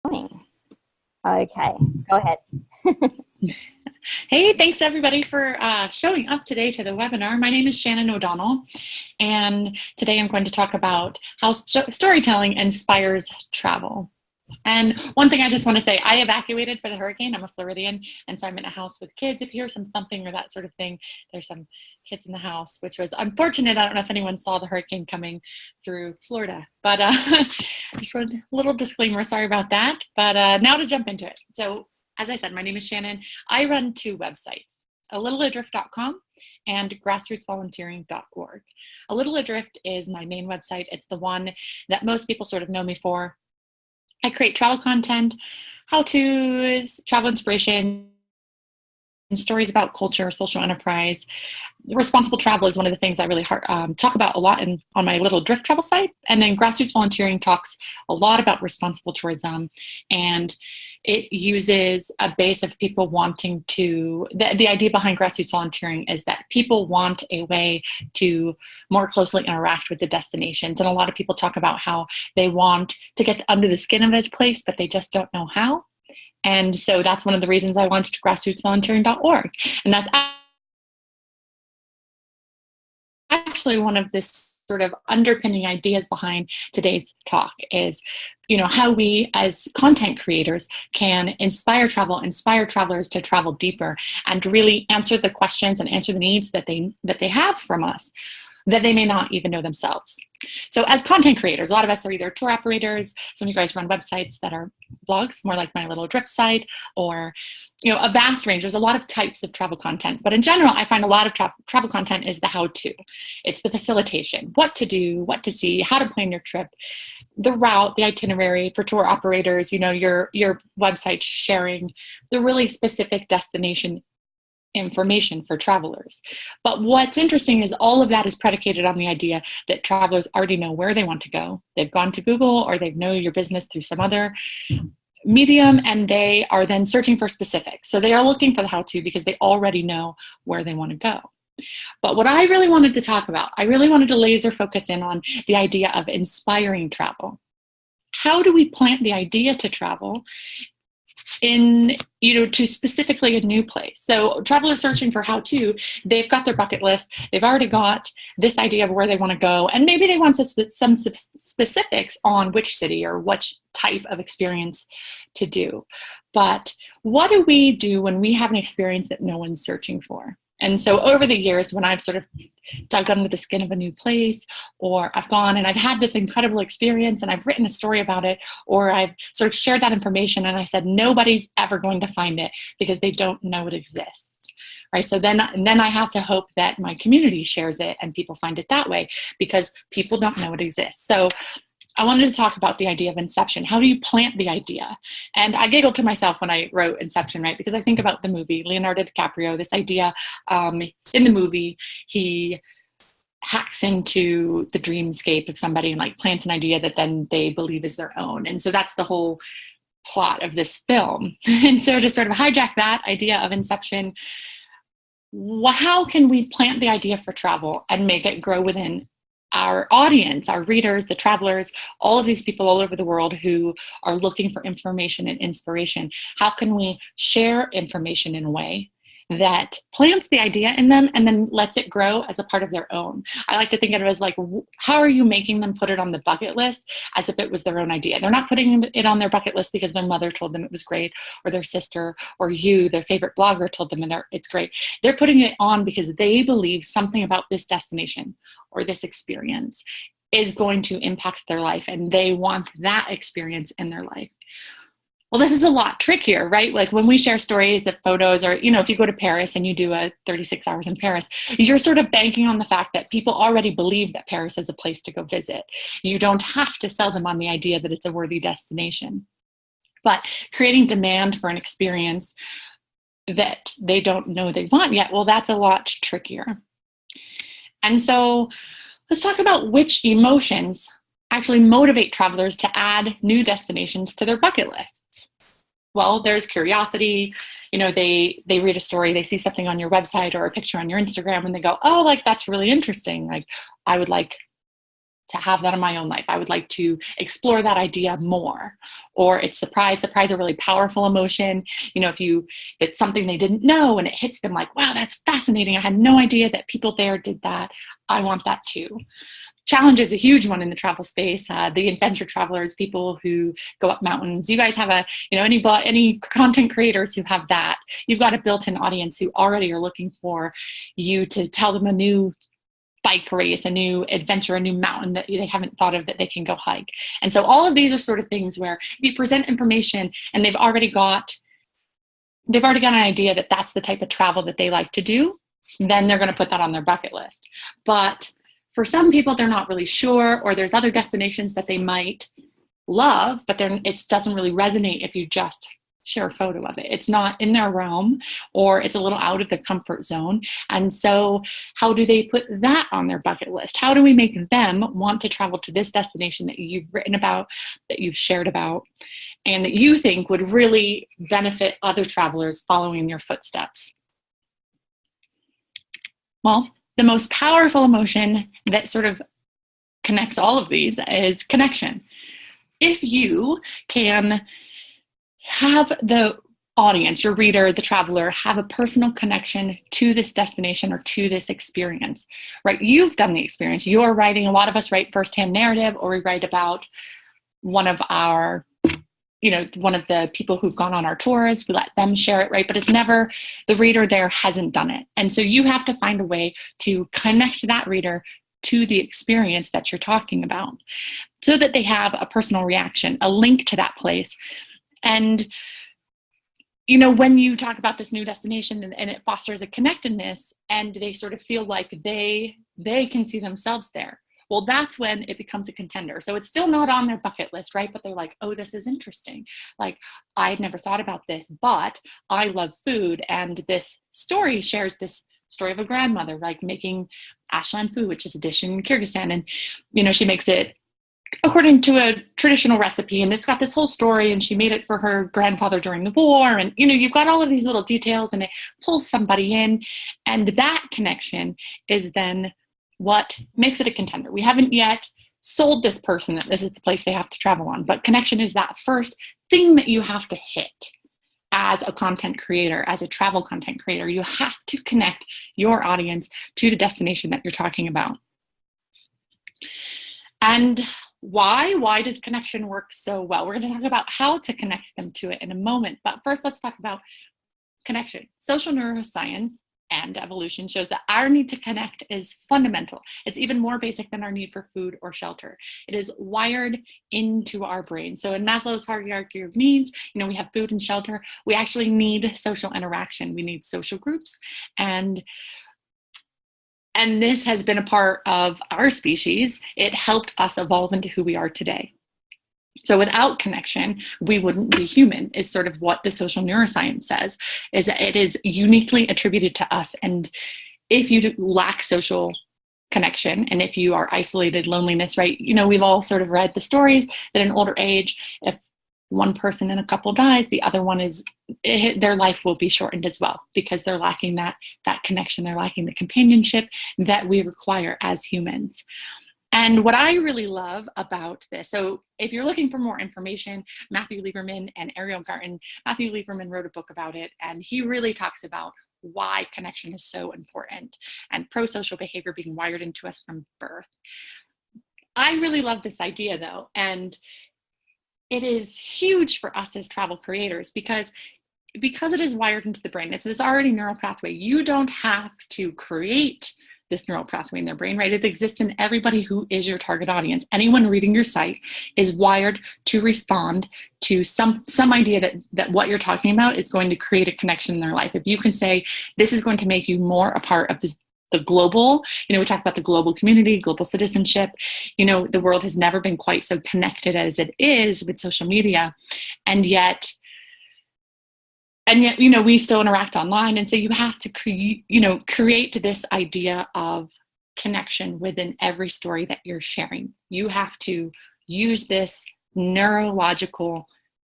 Morning. Okay, go ahead. Hey, thanks everybody for showing up today to the webinar. My name is Shannon O'Donnell, and today I'm going to talk about how storytelling inspires travel. And one thing I just want to say, I evacuated for the hurricane. I'm a Floridian, and so I'm in a house with kids. If you hear some thumping or that sort of thing, there's some kids in the house, which was unfortunate. I don't know if anyone saw the hurricane coming through Florida, but just a little disclaimer, sorry about that. But now to jump into it. So as I said, my name is Shannon. I run two websites, alittleadrift.com and grassrootsvolunteering.org. A Little Adrift is my main website. It's the one that most people sort of know me for. I create travel content, how-tos, travel inspiration, and stories about culture, social enterprise. Responsible travel is one of the things I really talk about a lot on my Little Drift travel site. And then Grassroots Volunteering talks a lot about responsible tourism. And it uses a base of people wanting to, the idea behind Grassroots Volunteering is that people want a way to more closely interact with the destinations. And a lot of people talk about how they want to get under the skin of a place, but they just don't know how. And so that's one of the reasons I launched grassrootsvolunteering.org. And that's actually one of this sort of underpinning ideas behind today's talk is, how we as content creators can inspire travelers to travel deeper and really answer the questions and answer the needs that they have from us that they may not even know themselves. So as content creators, a lot of us are either tour operators, some of you guys run websites that are blogs, more like my Little Drip site, or a vast range. There's a lot of types of travel content, but in general, I find a lot of travel content is the how-to. It's the facilitation, what to do, what to see, how to plan your trip, the route, the itinerary for tour operators, your website sharing the really specific destination information for travelers. But what's interesting is all of that is predicated on the idea that travelers already know where they want to go. They've gone to Google or they know your business through some other medium, and they are then searching for specifics. So they are looking for the how-to because they already know where they want to go. But what I really wanted to talk about, I really wanted to laser focus in on the idea of inspiring travel. How do we plant the idea to travel in, to specifically a new place? So travelers searching for how to, they've got their bucket list, they've already got this idea of where they want to go, and maybe they want some specifics on which city or which type of experience to do. But what do we do when we have an experience that no one's searching for? And so over the years, when I've sort of dug under the skin of a new place, or I've gone and I've had this incredible experience and I've written a story about it, or I've sort of shared that information and I said, nobody's ever going to find it because they don't know it exists, right? So then I have to hope that my community shares it and people find it that way because people don't know it exists. So I wanted to talk about the idea of inception. How do you plant the idea? And I giggled to myself when I wrote Inception, right? Because I think about the movie, Leonardo DiCaprio, this idea in the movie, he hacks into the dreamscape of somebody and plants an idea that then they believe is their own. And so that's the whole plot of this film. And so to sort of hijack that idea of inception, how can we plant the idea for travel and make it grow within our audience, our readers, the travelers, all of these people all over the world who are looking for information and inspiration? How can we share information in a way that plants the idea in them and then lets it grow as a part of their own? I like to think of it as how are you making them put it on the bucket list as if it was their own idea? They're not putting it on their bucket list because their mother told them it was great, or their sister, or their favorite blogger told them it's great. They're putting it on because they believe something about this destination or this experience is going to impact their life, and they want that experience in their life. Well, this is a lot trickier, right? Like when we share stories of photos, or, if you go to Paris and you do a 36 hours in Paris, you're sort of banking on the fact that people already believe that Paris is a place to go visit. You don't have to sell them on the idea that it's a worthy destination. But creating demand for an experience that they don't know they want yet, well, that's a lot trickier. And so let's talk about which emotions actually motivate travelers to add new destinations to their bucket lists. Well, there's curiosity. They read a story, they see something on your website or a picture on your Instagram, and they go, oh, that's really interesting. I would like have that in my own life. I would like to explore that idea more. Or it's surprise, a really powerful emotion. If it's something they didn't know and it hits them like, wow, that's fascinating. I had no idea that people there did that. I want that too. Challenge is a huge one in the travel space. The adventure travelers, people who go up mountains. You guys have any content creators who have that. You've got a built-in audience who already are looking for you to tell them a new bike race, a new adventure, a new mountain that they haven't thought of that they can go hike. And so all of these are sort of things where if you present information and they've already got an idea that that's the type of travel that they like to do, then they're going to put that on their bucket list. But for some people, they're not really sure, or there's other destinations that they might love, but it doesn't really resonate if you just share a photo of it. It's not in their realm, or it's a little out of the comfort zone. And so how do they put that on their bucket list? How do we make them want to travel to this destination that you've written about, that you've shared about, and that you think would really benefit other travelers following in your footsteps? Well, the most powerful emotion that sort of connects all of these is connection. If you can have the audience, your reader, the traveler, have a personal connection to this destination or to this experience, right? You've done the experience. You're writing, a lot of us write firsthand narrative, or we write about one of the people who've gone on our tours. We let them share it, right? But it's never, the reader there hasn't done it. And so you have to find a way to connect that reader to the experience that you're talking about so that they have a personal reaction, a link to that place. And, when you talk about this new destination and it fosters a connectedness and they sort of feel like they can see themselves there, well, that's when it becomes a contender. So it's still not on their bucket list, right? But they're like, oh, this is interesting. Like, I'd never thought about this, but I love food. And this story shares this story of a grandmother, like making ashland food, which is a dish in Kyrgyzstan. And, she makes it according to a traditional recipe, and it's got this whole story, and she made it for her grandfather during the war. And, you've got all of these little details, and it pulls somebody in. And that connection is then what makes it a contender. We haven't yet sold this person that this is the place they have to travel on, but connection is that first thing that you have to hit as a content creator, as a travel content creator. You have to connect your audience to the destination that you're talking about. And why does connection work so well? We're going to talk about how to connect them to it in a moment, but first let's talk about connection. Social neuroscience and evolution shows that our need to connect is fundamental. It's even more basic than our need for food or shelter. It is wired into our brain. So in Maslow's hierarchy of needs, we have food and shelter. We actually need social interaction. We need social groups. And this has been a part of our species. It helped us evolve into who we are today. So without connection, we wouldn't be human, is sort of what the social neuroscience says, is that it is uniquely attributed to us. And if you lack social connection, and if you are isolated, loneliness, right? We've all sort of read the stories that in older age, if one person in a couple dies, the other one their life will be shortened as well, because they're lacking that connection. They're lacking the companionship that we require as humans. And what I really love about this, so if you're looking for more information, Matthew Lieberman and Ariel Garten, Matthew Lieberman wrote a book about it, and he really talks about why connection is so important and pro-social behavior being wired into us from birth. I really love this idea though, and it is huge for us as travel creators because it is wired into the brain. It's this already neural pathway. You don't have to create this neural pathway in their brain, right? It exists in everybody who is your target audience. Anyone reading your site is wired to respond to some idea that what you're talking about is going to create a connection in their life. If you can say, this is going to make you more a part of the global, we talk about the global community, global citizenship. The world has never been quite so connected as it is with social media. And yet, we still interact online. And so you have to create this idea of connection within every story that you're sharing. You have to use this neurological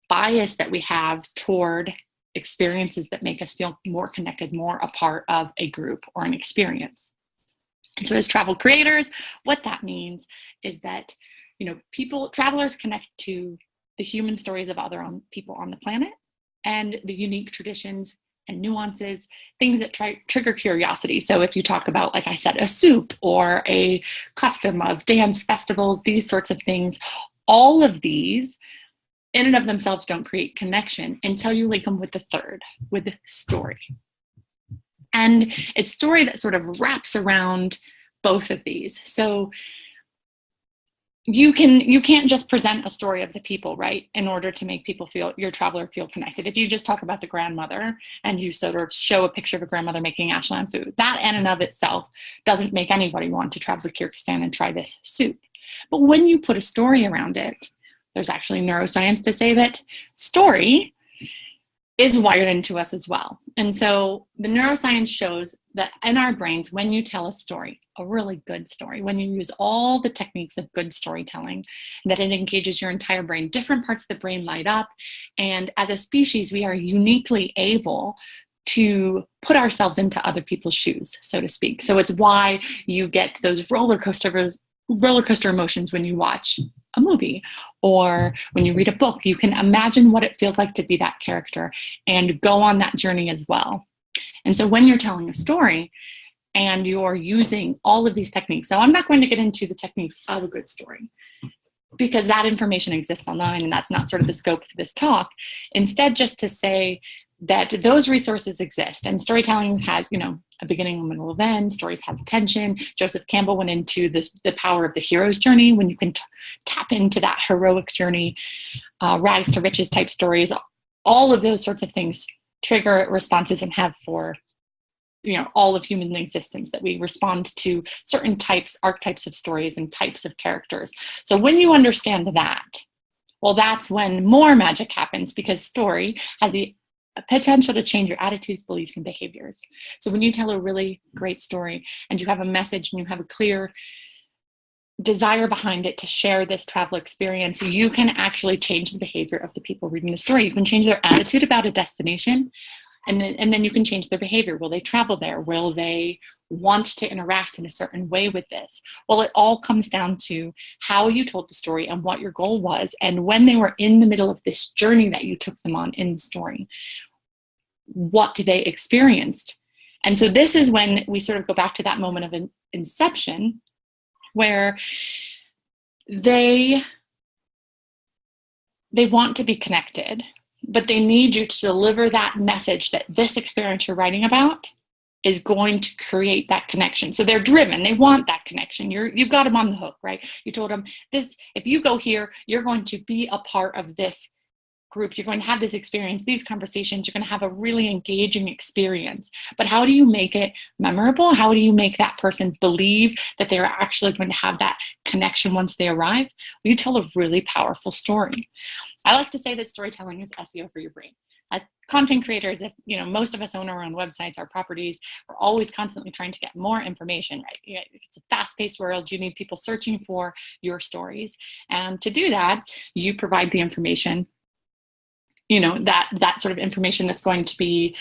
bias that we have toward experiences that make us feel more connected, more a part of a group or an experience. And so as travel creators, what that means is that, travelers connect to the human stories of other people on the planet and the unique traditions and nuances, things that trigger curiosity. So if you talk about, like I said, a soup or a custom of dance festivals, these sorts of things, all of these in and of themselves don't create connection until you link them with the third, with story. And it's story that sort of wraps around both of these. So you can't just present a story of the people, right, in order to make your traveler feel connected. If you just talk about the grandmother and you sort of show a picture of a grandmother making ashland food, that in and of itself doesn't make anybody want to travel to Kyrgyzstan and try this soup. But when you put a story around it, there's actually neuroscience to say that story is wired into us as well. And so the neuroscience shows that in our brains, when you tell a story, a really good story, when you use all the techniques of good storytelling, that it engages your entire brain, different parts of the brain light up. And as a species, we are uniquely able to put ourselves into other people's shoes, so to speak. So it's why you get those roller coaster emotions when you watch a movie or when you read a book. You can imagine what it feels like to be that character and go on that journey as well. And so when you're telling a story and you're using all of these techniques, so I'm not going to get into the techniques of a good story because that information exists online and that's not sort of the scope of this talk. Instead, just to say that those resources exist, and storytelling has, a beginning, a middle, of end. Stories have tension. Joseph Campbell went into the power of the hero's journey, when you can tap into that heroic journey, rags to riches type stories. All of those sorts of things trigger responses and have for, all of human existence, that we respond to certain archetypes of stories and types of characters. So when you understand that, well, that's when more magic happens, because story has the potential to change your attitudes, beliefs, and behaviors. So when you tell a really great story and you have a message and you have a clear desire behind it to share this travel experience, you can actually change the behavior of the people reading the story. You can change their attitude about a destination, and then you can change their behavior. Will they travel there? Will they want to interact in a certain way with this? Well, it all comes down to how you told the story and what your goal was, and when they were in the middle of this journey that you took them on in the story, what they experienced. And so this is when we sort of go back to that moment of inception, where they want to be connected, but they need you to deliver that message that this experience you're writing about is going to create that connection. So they're driven, they want that connection. You've got them on the hook, right? You told them this, if you go here, you're going to be a part of this group. You're going to have this experience, these conversations, you're going to have a really engaging experience. But how do you make it memorable? How do you make that person believe that they're actually going to have that connection once they arrive? Well, you tell a really powerful story. I like to say that storytelling is SEO for your brain. As content creators, if most of us own our own websites, our properties, we're always constantly trying to get more information, right? It's a fast-paced world. You need people searching for your stories. And to do that, you provide the information, that sort of information that's going to be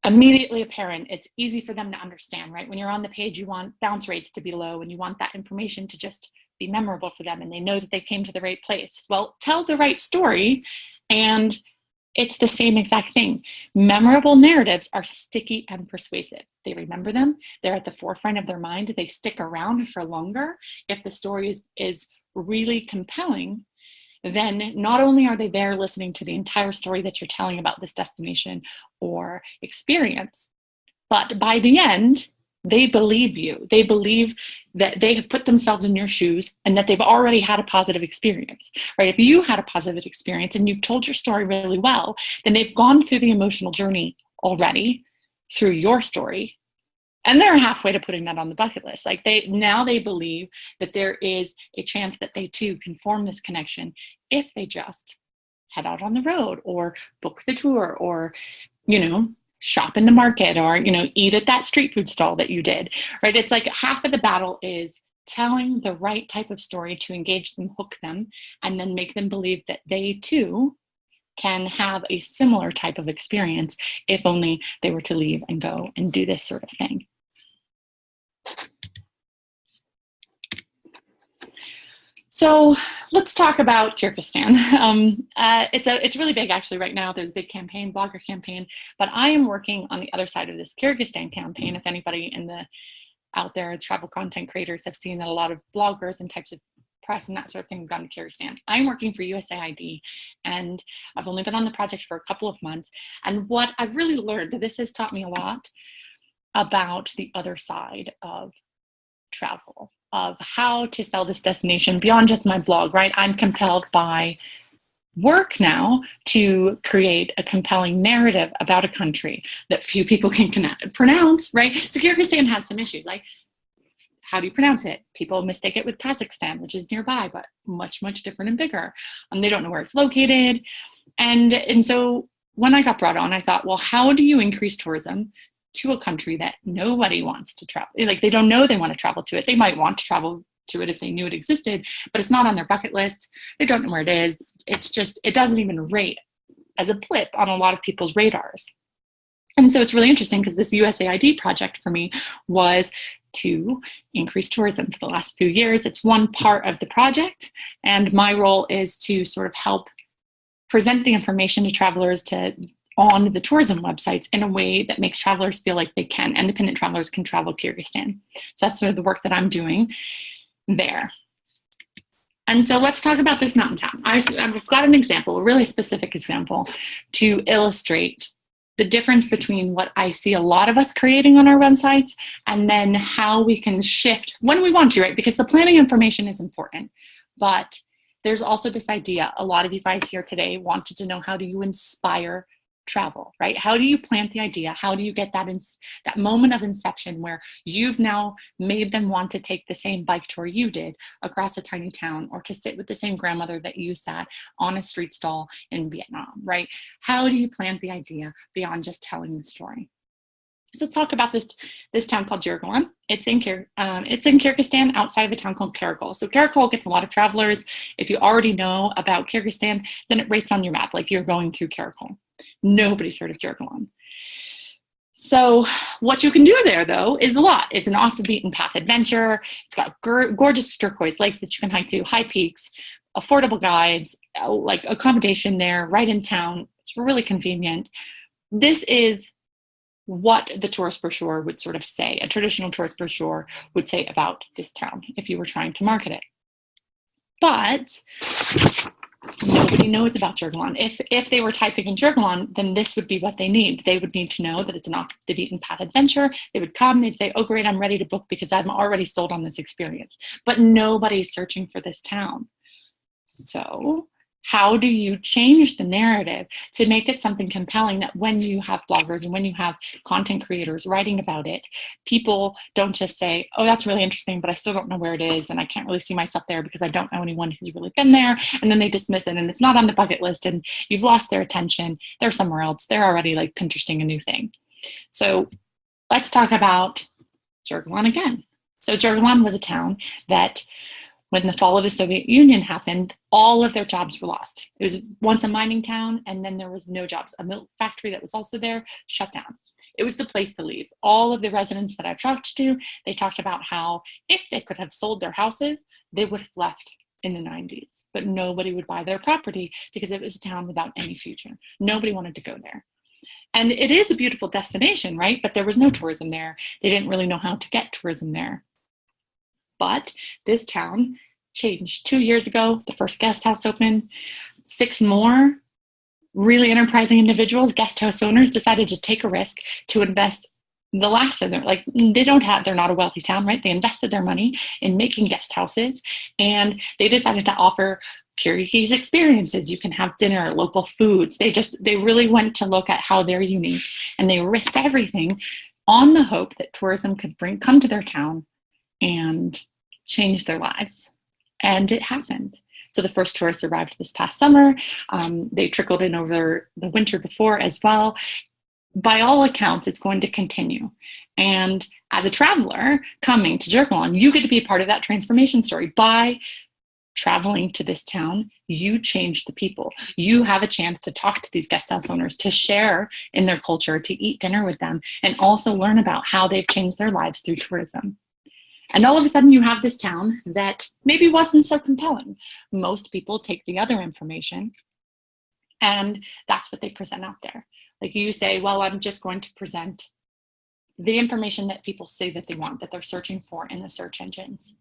immediately apparent. It's easy for them to understand, right? When you're on the page, you want bounce rates to be low and you want that information to just be memorable for them and they know that they came to the right place. Well, tell the right story and it's the same exact thing. Memorable narratives are sticky and persuasive. They remember them. They're at the forefront of their mind. They stick around for longer. If the story is really compelling, then not only are they there listening to the entire story that you're telling about this destination or experience, but by the end, they believe you. They believe that they have put themselves in your shoes and that they've already had a positive experience, right? If you had a positive experience and you've told your story really well, then they've gone through the emotional journey already through your story. And they're halfway to putting that on the bucket list. Like they believe that there is a chance that they too can form this connection if they just head out on the road or book the tour or, shop in the market or, eat at that street food stall that you did, right? It's like half of the battle is telling the right type of story to engage them, hook them, and then make them believe that they too can have a similar type of experience if only they were to leave and go and do this sort of thing. So let's talk about Kyrgyzstan. It's really big actually right now. There's a big campaign, blogger campaign, but I am working on the other side of this Kyrgyzstan campaign. If anybody out there, travel content creators, have seen that a lot of bloggers and types of press and that sort of thing have gone to Kyrgyzstan. I'm working for USAID, and I've only been on the project for a couple of months. And what I've really learned, this has taught me a lot about the other side of travel, of how to sell this destination beyond just my blog, right? I'm compelled by work now to create a compelling narrative about a country that few people can pronounce, right? So Kyrgyzstan has some issues, like how do you pronounce it? People mistake it with Kazakhstan, which is nearby, but much, much different and bigger. They don't know where it's located. And so when I got brought on, I thought, well, how do you increase tourism to a country that nobody wants to travel? Like, they don't know they want to travel to it. They might want to travel to it if they knew it existed, but it's not on their bucket list. They don't know where it is. It's just, it doesn't even rate as a blip on a lot of people's radars. And so it's really interesting because this USAID project for me was to increase tourism for the last few years. It's one part of the project, and my role is to sort of help present the information to travelers on the tourism websites in a way that makes travelers feel like independent travelers can travel Kyrgyzstan. So that's sort of the work that I'm doing there. And so let's talk about this mountain town. I've got an example, a really specific example, to illustrate the difference between what I see a lot of us creating on our websites and then how we can shift when we want to, right? Because the planning information is important, but there's also this idea, a lot of you guys here today wanted to know, how do you inspire travel, right? How do you plant the idea? How do you get that moment of inception where you've now made them want to take the same bike tour you did across a tiny town, or to sit with the same grandmother that you sat on a street stall in Vietnam, right? How do you plant the idea beyond just telling the story? So let's talk about this town called Jurgalan. It's in Kyrgyzstan, outside of a town called Karakol. So Karakol gets a lot of travelers. If you already know about Kyrgyzstan, then it rates on your map like you're going through Karakol. Nobody's heard of Jurgalan. So what you can do there, though, is a lot. It's an off-the-beaten-path adventure. It's got gorgeous turquoise lakes that you can hike to, high peaks, affordable guides, like accommodation there, right in town. It's really convenient. This is what the tourist brochure would sort of say, a traditional tourist brochure would say about this town if you were trying to market it. But nobody knows about Jurgalan. If they were typing in Jurgalan, then this would be what they need. They would need to know that it's an off-the-beaten-path adventure. They would come, they'd say, oh, great, I'm ready to book because I'm already sold on this experience. But nobody's searching for this town. So how do you change the narrative to make it something compelling that when you have bloggers and when you have content creators writing about it, people don't just say, oh, that's really interesting, but I still don't know where it is, and I can't really see myself there because I don't know anyone who's really been there, and then they dismiss it and it's not on the bucket list and you've lost their attention. They're somewhere else. They're already like Pinteresting a new thing. So let's talk about Jurgalan again. So Jurgalan was a town that, when the fall of the Soviet Union happened, all of their jobs were lost. It was once a mining town, and then there was no jobs. A milk factory that was also there shut down. It was the place to leave. All of the residents that I've talked to, they talked about how if they could have sold their houses, they would have left in the 90s. But nobody would buy their property because it was a town without any future. Nobody wanted to go there. And it is a beautiful destination, right? But there was no tourism there. They didn't really know how to get tourism there. But this town changed. 2 years ago, the first guest house opened. 6 more really enterprising individuals, guest house owners, decided to take a risk to invest the last of their, they're not a wealthy town, right? They invested their money in making guest houses, and they decided to offer Kyrgyz experiences. You can have dinner, local foods. They really went to look at how they're unique, and they risked everything on the hope that tourism could come to their town and change their lives. And it happened. So the first tourists arrived this past summer. They trickled in over the winter before as well. By all accounts, it's going to continue. And as a traveler coming to Jurgalan, you get to be a part of that transformation story. By traveling to this town, you change the people. You have a chance to talk to these guest house owners, to share in their culture, to eat dinner with them, and also learn about how they've changed their lives through tourism. And all of a sudden you have this town that maybe wasn't so compelling. Most people take the other information and that's what they present out there. Like you say, well, I'm just going to present the information that people say that they want, that they're searching for in the search engines.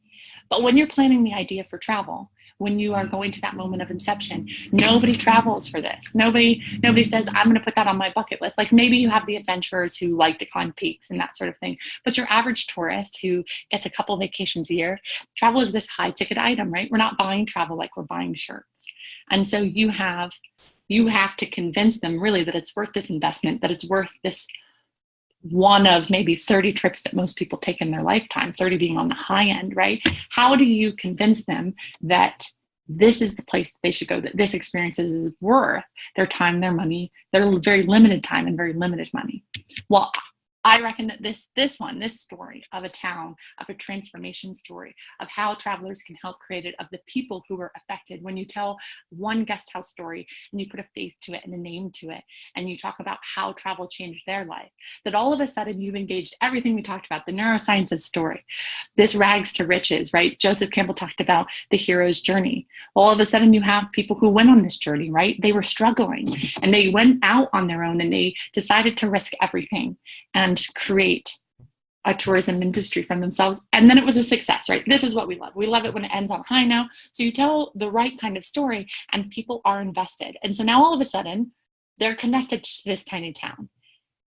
But when you're planning the idea for travel, when you are going to that moment of inception, nobody travels for this. Nobody says, I'm going to put that on my bucket list. Like maybe you have the adventurers who like to climb peaks and that sort of thing. But your average tourist who gets a couple vacations a year, travel is this high ticket item, right? We're not buying travel like we're buying shirts. And so you have to convince them really that it's worth this investment, that it's worth this one of maybe 30 trips that most people take in their lifetime, 30 being on the high end, right? How do you convince them that this is the place that they should go, that this experience is worth their time, their money, their very limited time and very limited money? Well, I reckon that this story of a town, of a transformation story, of how travelers can help create it, of the people who were affected. When you tell one guest house story and you put a face to it and a name to it, and you talk about how travel changed their life, that all of a sudden you've engaged everything we talked about, the neurosciences story, this rags to riches, right? Joseph Campbell talked about the hero's journey. All of a sudden you have people who went on this journey, right? They were struggling and they went out on their own and they decided to risk everything and create a tourism industry from themselves. And then it was a success, right? This is what we love. We love it when it ends on a high note. So you tell the right kind of story and people are invested. And so now all of a sudden they're connected to this tiny town.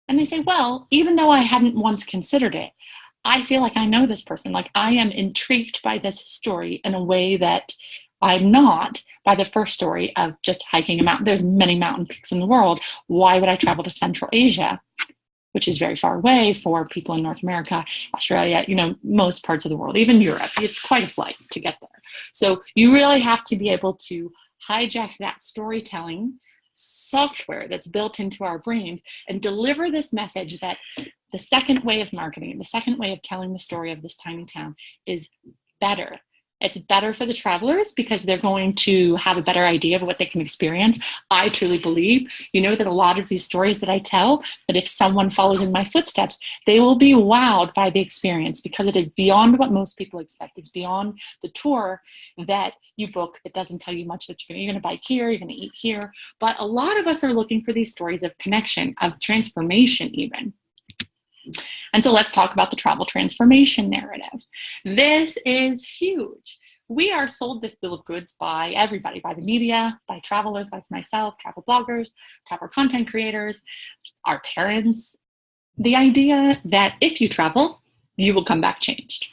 And they say, well, even though I hadn't once considered it, I feel like I know this person. Like I am intrigued by this story in a way that I'm not by the first story of just hiking a mountain. There's many mountain peaks in the world. Why would I travel to Central Asia, which is very far away for people in North America, Australia, most parts of the world, even Europe? It's quite a flight to get there. So you really have to be able to hijack that storytelling software that's built into our brains and deliver this message that the second way of marketing, the second way of telling the story of this tiny town is better. It's better for the travelers because they're going to have a better idea of what they can experience. I truly believe, that a lot of these stories that I tell, that if someone follows in my footsteps, they will be wowed by the experience because it is beyond what most people expect. It's beyond the tour that you book that doesn't tell you much, that you're going to bike here, you're going to eat here. But a lot of us are looking for these stories of connection, of transformation even. And so let's talk about the travel transformation narrative. This is huge. We are sold this bill of goods by everybody, by the media, by travelers like myself, travel bloggers, travel content creators, our parents. The idea that if you travel, you will come back changed.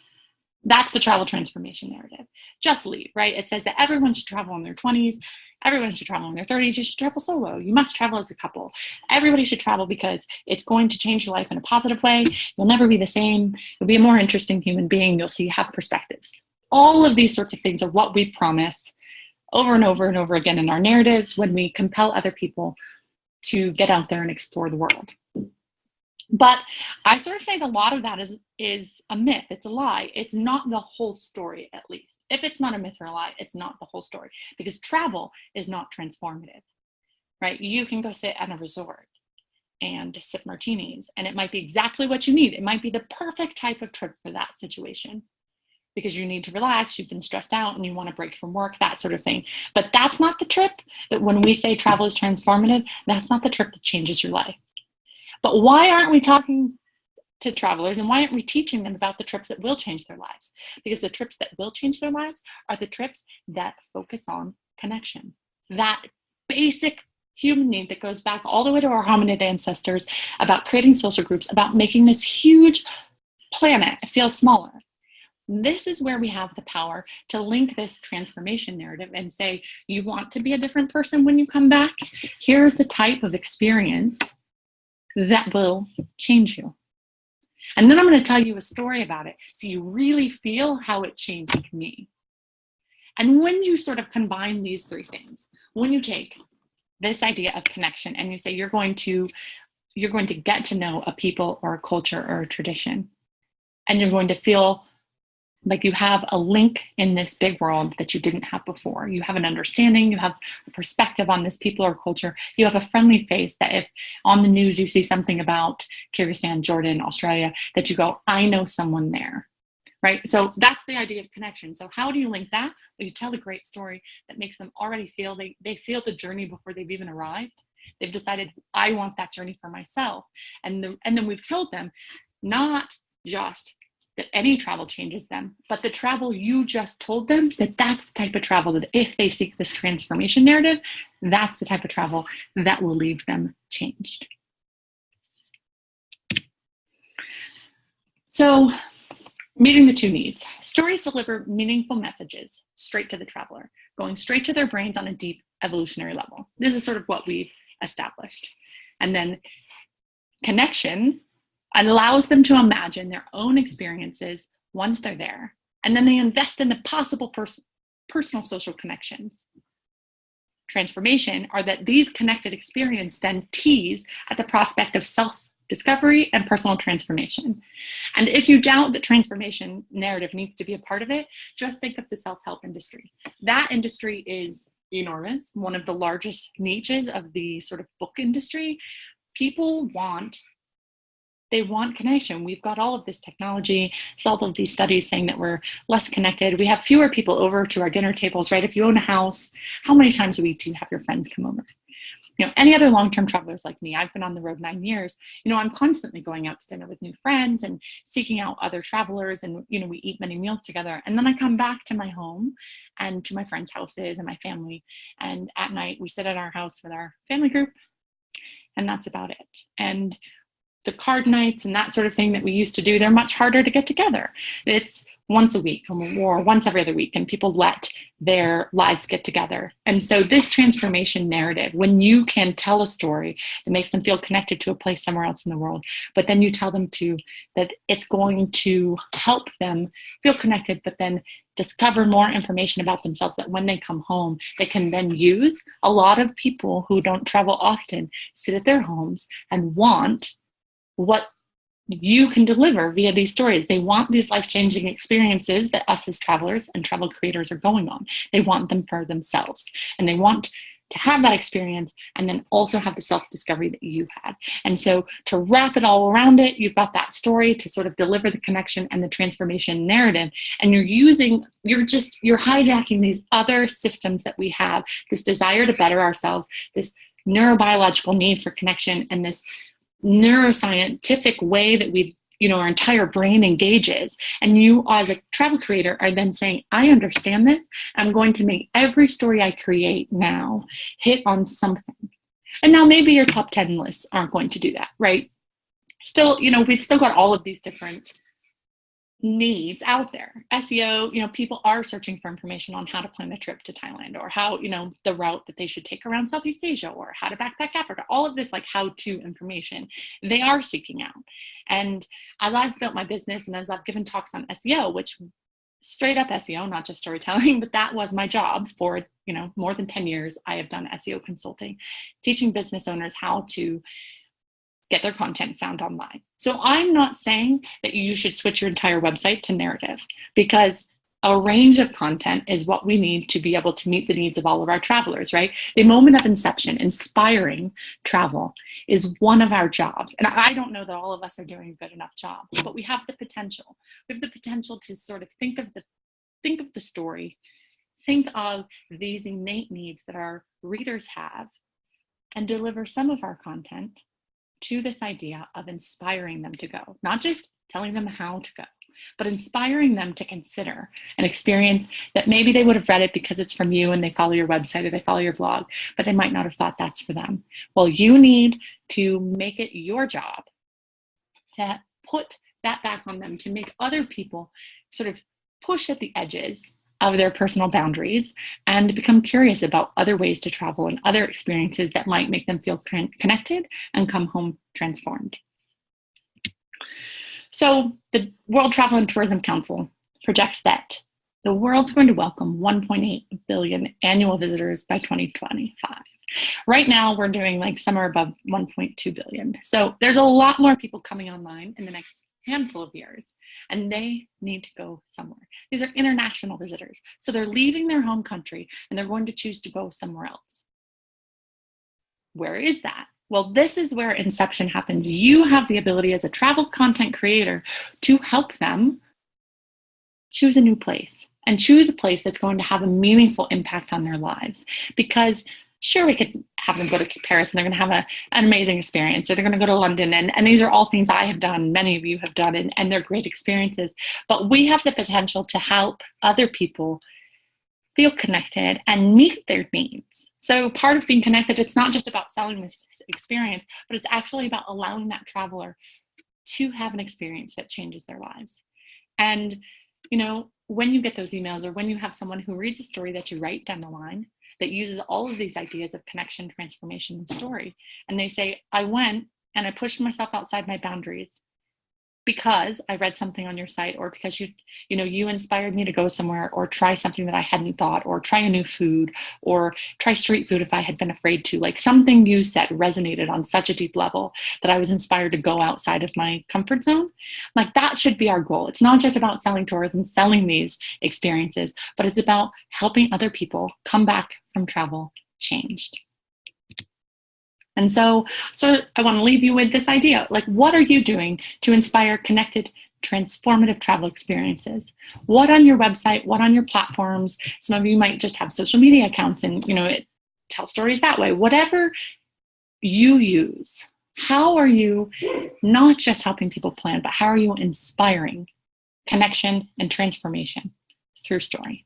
That's the travel transformation narrative. Just leave, right? It says that everyone should travel in their 20s. Everyone should travel in their 30s. You should travel solo. You must travel as a couple. Everybody should travel because it's going to change your life in a positive way. You'll never be the same. You'll be a more interesting human being. You'll see you have perspectives. All of these sorts of things are what we promise over and over and over again in our narratives when we compel other people to get out there and explore the world. But I sort of say that a lot of that is a myth. It's a lie. It's not the whole story, at least. If it's not a myth or a lie, it's not the whole story, because travel is not transformative, right? You can go sit at a resort and sip martinis, and it might be exactly what you need. It might be the perfect type of trip for that situation because you need to relax, you've been stressed out, and you want to break from work, that sort of thing. But that's not the trip that when we say travel is transformative, that's not the trip that changes your life. But why aren't we talking to travelers and why aren't we teaching them about the trips that will change their lives? Because the trips that will change their lives are the trips that focus on connection. That basic human need that goes back all the way to our hominid ancestors about creating social groups, about making this huge planet feel smaller. This is where we have the power to link this transformation narrative and say, you want to be a different person when you come back? Here's the type of experience that will change you. And then I'm going to tell you a story about it so you really feel how it changed me. And when you sort of combine these three things, when you take this idea of connection and you say you're going to get to know a people or a culture or a tradition, and you're going to feel like you have a link in this big world that you didn't have before. You have an understanding, you have a perspective on this people or culture. You have a friendly face that if on the news you see something about Kyrgyzstan, Jordan, Australia, that you go, I know someone there. right? So that's the idea of connection. So how do you link that? Well, you tell a great story that makes them already feel, they feel the journey before they've even arrived. They've decided, I want that journey for myself. And then we've told them not just that any travel changes them, but the travel you just told them, that's the type of travel that if they seek this transformation narrative, that's the type of travel that will leave them changed. So meeting the two needs. Stories deliver meaningful messages straight to the traveler, going straight to their brains on a deep evolutionary level. This is sort of what we've established. And then connection allows them to imagine their own experiences once they're there. And then they invest in the possible personal social connections. Transformation are that these connected experiences then tease at the prospect of self-discovery and personal transformation. And if you doubt that transformation narrative needs to be a part of it, just think of the self-help industry. That industry is enormous, one of the largest niches of the sort of book industry. People want connection. We've got all of this technology. There's all of these studies saying that we're less connected. We have fewer people over to our dinner tables, right? If you own a house, how many times a week do you have your friends come over? You know, any other long-term travelers like me, I've been on the road 9 years, you know, I'm constantly going out to dinner with new friends and seeking out other travelers, and, you know, we eat many meals together. And then I come back to my home and to my friends' houses and my family. And at night we sit at our house with our family group, and that's about it. And the card nights and that sort of thing that we used to do, they're much harder to get together. It's once a week or once every other week, and people let their lives get together. And so this transformation narrative, when you can tell a story that makes them feel connected to a place somewhere else in the world, but then you tell them that it's going to help them feel connected, but then discover more information about themselves that when they come home, they can then use. A lot of people who don't travel often sit at their homes and want what you can deliver via these stories. They want these life-changing experiences that us as travelers and travel creators are going on. They want them for themselves, and they want to have that experience and then also have the self-discovery that you had. And so to wrap it all around it, you've got that story to sort of deliver the connection and the transformation narrative. And you're hijacking these other systems that we have, this desire to better ourselves, this neurobiological need for connection, and this neuroscientific way that our entire brain engages. And you as a travel creator are then saying, I understand this. I'm going to make every story I create now hit on something. And now maybe your top 10 lists aren't going to do that, right? Still, we've still got all of these different needs out there. SEO, people are searching for information on how to plan a trip to Thailand, or how, the route that they should take around Southeast Asia, or how to backpack Africa. All of this like how-to information they are seeking out. And as I've built my business and as I've given talks on SEO, which straight up SEO, not just storytelling, but that was my job for, more than 10 years, I have done SEO consulting, teaching business owners how to get their content found online. So I'm not saying that you should switch your entire website to narrative, because a range of content is what we need to be able to meet the needs of all of our travelers, right? The moment of inception, inspiring travel, is one of our jobs. And I don't know that all of us are doing a good enough job, but we have the potential. We have the potential to sort of think of the story, think of these innate needs that our readers have, and deliver some of our content to this idea of inspiring them to go, not just telling them how to go, but inspiring them to consider an experience that maybe they would have read it because it's from you and they follow your website or they follow your blog, but they might not have thought that's for them. Well, you need to make it your job to put that back on them, to make other people sort of push at the edges of their personal boundaries and become curious about other ways to travel and other experiences that might make them feel connected and come home transformed. So the World Travel and Tourism Council projects that the world's going to welcome 1.8 billion annual visitors by 2025. Right now, we're doing like somewhere above 1.2 billion. So there's a lot more people coming online in the next handful of years, and they need to go somewhere. These are international visitors. So they're leaving their home country and they're going to choose to go somewhere else. Where is that? Well, this is where inception happens. You have the ability as a travel content creator to help them choose a new place and choose a place that's going to have a meaningful impact on their lives. Because sure, we could have them go to Paris and they're going to have an amazing experience, or they're going to go to London. And these are all things I have done, many of you have done, and they're great experiences. But we have the potential to help other people feel connected and meet their needs. So part of being connected, it's not just about selling this experience, but it's actually about allowing that traveler to have an experience that changes their lives. And, you know, when you get those emails, or when you have someone who reads a story that you write down the line that uses all of these ideas of connection, transformation, and story, and they say, I went and I pushed myself outside my boundaries because I read something on your site, or because you inspired me to go somewhere, or try something that I hadn't thought, or try a new food, or try street food if I had been afraid to. Like, something you said resonated on such a deep level that I was inspired to go outside of my comfort zone. Like, that should be our goal. It's not just about selling tours and selling these experiences, but it's about helping other people come back from travel changed. And so I want to leave you with this idea. Like, what are you doing to inspire connected, transformative travel experiences? What on your website, what on your platforms? Some of you might just have social media accounts and, tell stories that way. Whatever you use, how are you not just helping people plan, but how are you inspiring connection and transformation through story?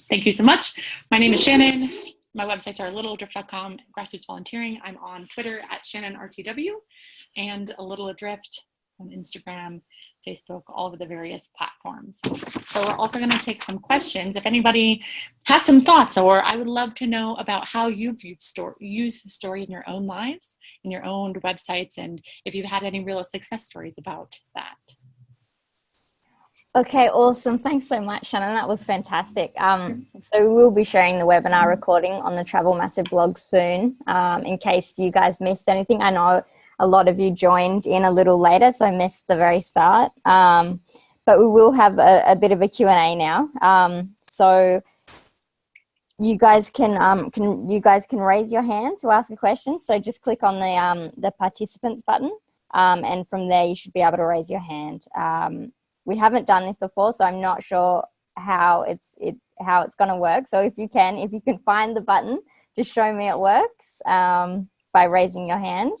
Thank you so much. My name is Shannon. My websites are littleadrift.com, grassroots volunteering. I'm on Twitter at ShannonRTW, and A Little Adrift on Instagram, Facebook, all of the various platforms. So we're also going to take some questions. If anybody has some thoughts, or I would love to know about how you've used story in your own lives, in your own websites, and if you've had any real success stories about that. Okay, awesome. Thanks so much, Shannon. That was fantastic. So we'll be sharing the webinar recording on the Travel Massive blog soon, in case you guys missed anything. I know a lot of you joined in a little later, so I missed the very start. But we will have a bit of a Q&A now. So you guys can raise your hand to ask a question. So just click on the participants button, and from there you should be able to raise your hand. We haven't done this before, so I'm not sure how it's going to work. So if you can find the button, just show me it works by raising your hand.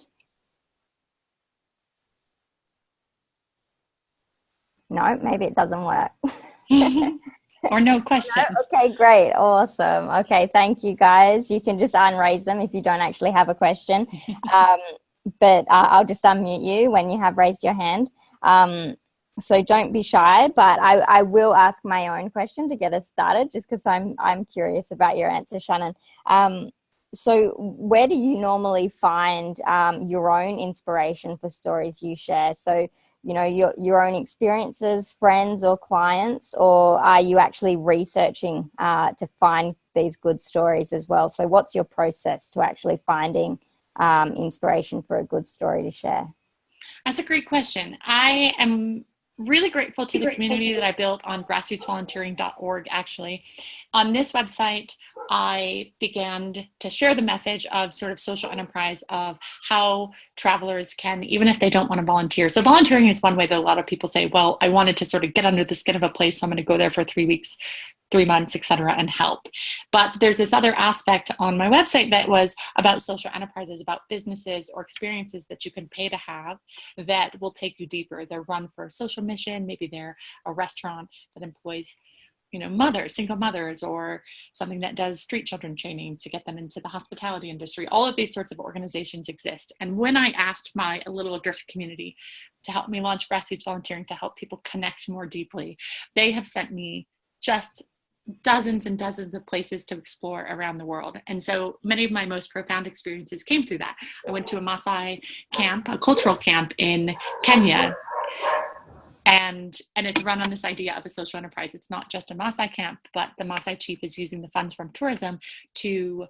No, maybe it doesn't work. Or no questions. No? Okay, great. Awesome. Okay, thank you, guys. You can just unraise them if you don't actually have a question. But I'll just unmute you when you have raised your hand. So don't be shy, but I will ask my own question to get us started, just because I'm curious about your answer, Shannon. So where do you normally find your own inspiration for stories you share? So, your own experiences, friends or clients, or are you actually researching to find these good stories as well? So what's your process to actually finding inspiration for a good story to share? That's a great question. I am really grateful to the community that I built on grassrootsvolunteering.org, actually. On this website, I began to share the message of sort of social enterprise, of how travelers can, even if they don't want to volunteer. So volunteering is one way that a lot of people say, well, I wanted to sort of get under the skin of a place, so I'm going to go there for 3 weeks, 3 months, etc., and help. But there's this other aspect on my website that was about social enterprises, about businesses or experiences that you can pay to have that will take you deeper. They're run for a social mission. Maybe they're a restaurant that employs mothers, single mothers, or something that does street children training to get them into the hospitality industry. All of these sorts of organizations exist. And when I asked my A Little Adrift community to help me launch grassroots volunteering to help people connect more deeply, they have sent me just dozens and dozens of places to explore around the world. And so many of my most profound experiences came through that. I went to a Maasai camp, a cultural camp in Kenya. And it's run on this idea of a social enterprise. It's not just a Maasai camp, but the Maasai chief is using the funds from tourism to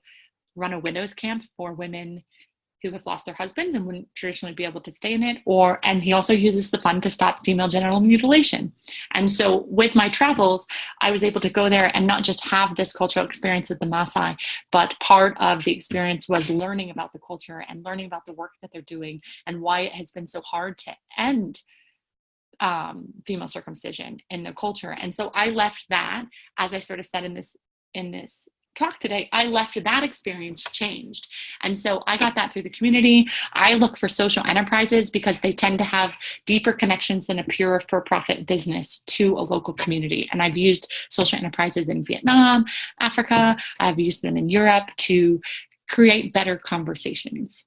run a widows camp for women who have lost their husbands and wouldn't traditionally be able to stay in it. And he also uses the fund to stop female genital mutilation. And so with my travels, I was able to go there and not just have this cultural experience with the Maasai, but part of the experience was learning about the culture and learning about the work that they're doing and why it has been so hard to end female circumcision in the culture. And so I left that, as I sort of said in this talk today, I left that experience changed. And so I got that through the community. I look for social enterprises because they tend to have deeper connections than a pure for-profit business to a local community. And I've used social enterprises in Vietnam, Africa. I've used them in Europe to create better conversations.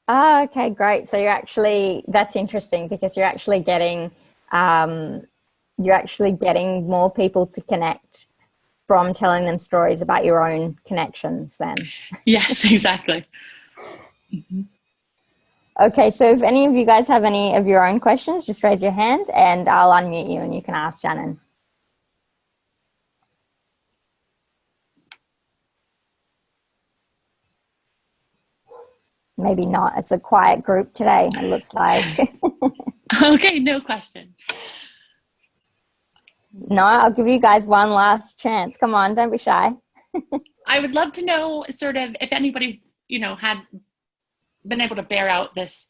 Oh, okay, great. So that's interesting because you're actually getting more people to connect from telling them stories about your own connections then. Yes, exactly. Mm-hmm. Okay, so if any of you guys have any of your own questions, just raise your hand and I'll unmute you and you can ask Shannon. Maybe not. It's a quiet group today, it looks like. Okay, no question. No, I'll give you guys one last chance. Come on, don't be shy. I would love to know sort of if anybody's, had been able to bear out this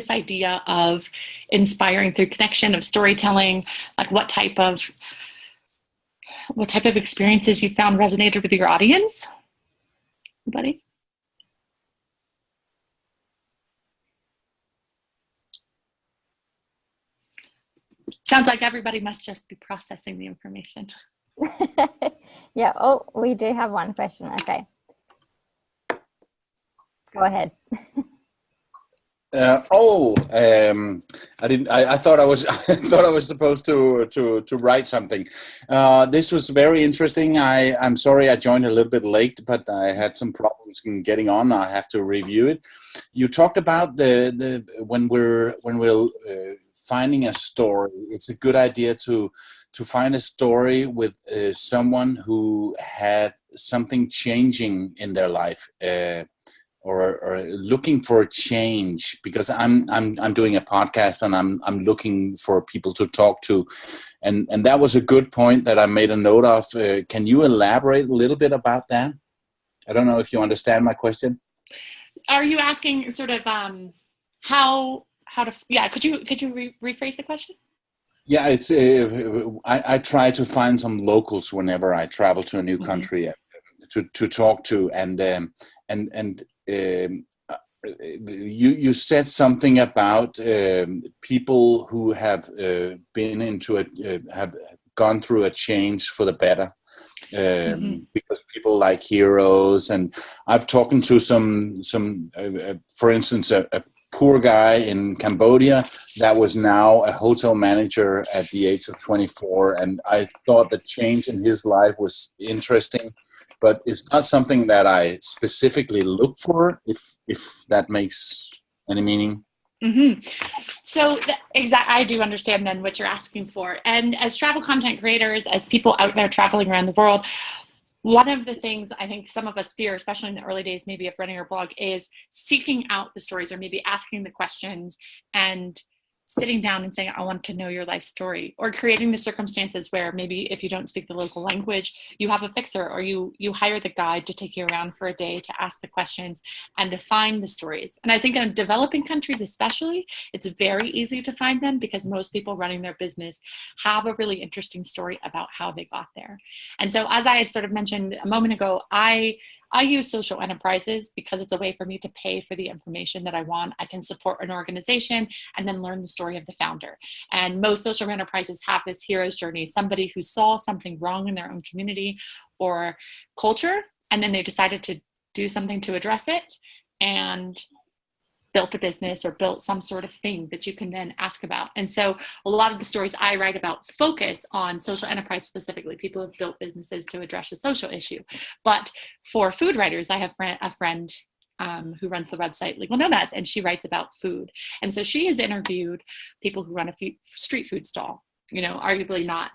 idea of inspiring through connection, of storytelling, like what type of experiences you found resonated with your audience? Anybody? Sounds like everybody must just be processing the information. Yeah. Oh, we do have one question. Okay. Go ahead. I thought I was supposed to write something. This was very interesting. I'm sorry I joined a little bit late, but I had some problems in getting on. I have to review it. You talked about the when we're finding a story, it's a good idea to find a story with someone who had something changing in their life. Or looking for a change, because I'm doing a podcast and I'm looking for people to talk to, and that was a good point that I made a note of. Can you elaborate a little bit about that? I don't know if you understand my question. Are you asking sort of how to? Yeah, could you rephrase the question? Yeah, it's I try to find some locals whenever I travel to a new country to talk to, and you said something about people who have have gone through a change for the better, because people like heroes. And I've talked to some for instance, a poor guy in Cambodia that was now a hotel manager at the age of 24, and I thought the change in his life was interesting. But it's not something that I specifically look for, if that makes any meaning. Mm-hmm. So I do understand then what you're asking for. And as travel content creators, as people out there traveling around the world, one of the things I think some of us fear, especially in the early days maybe of running our blog, is seeking out the stories, or maybe asking the questions and sitting down and saying, I want to know your life story, or creating the circumstances where maybe if you don't speak the local language, you have a fixer, or you hire the guide to take you around for a day to ask the questions and to find the stories. And I think in developing countries especially, it's very easy to find them because most people running their business have a really interesting story about how they got there. And so, as I had sort of mentioned a moment ago, I use social enterprises because it's a way for me to pay for the information that I want. I can support an organization and then learn the story of the founder. And most social enterprises have this hero's journey, somebody who saw something wrong in their own community or culture, and then they decided to do something to address it and built a business or built some sort of thing that you can then ask about. And so a lot of the stories I write about focus on social enterprise specifically. People have built businesses to address a social issue. But for food writers, I have a friend who runs the website Legal Nomads, and she writes about food. And so she has interviewed people who run a street food stall, arguably not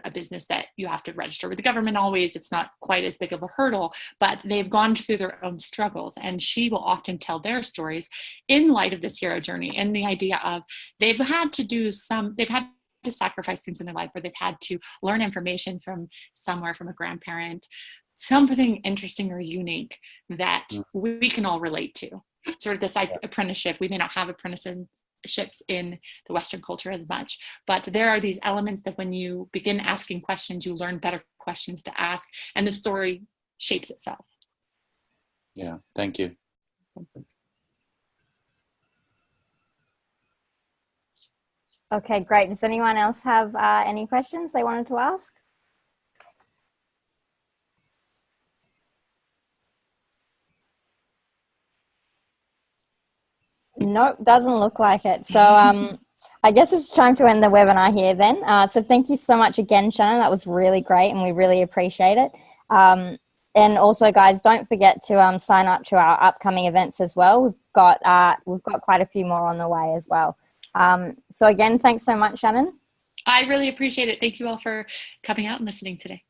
a business that you have to register with the government always. It's not quite as big of a hurdle, but they've gone through their own struggles. And she will often tell their stories in light of this hero journey, and the idea of they've had to sacrifice things in their life, or they've had to learn information from somewhere, from a grandparent, something interesting or unique that we can all relate to. Sort of this apprenticeship. We may not have apprentices ships in the Western culture as much. But there are these elements that when you begin asking questions, you learn better questions to ask, and the story shapes itself. Yeah, thank you. Okay, great. Does anyone else have any questions they wanted to ask? Nope, doesn't look like it. So I guess it's time to end the webinar here then. So thank you so much again, Shannon. That was really great and we really appreciate it. And also, guys, don't forget to sign up to our upcoming events as well. We've got quite a few more on the way as well. So again, thanks so much, Shannon. I really appreciate it. Thank you all for coming out and listening today.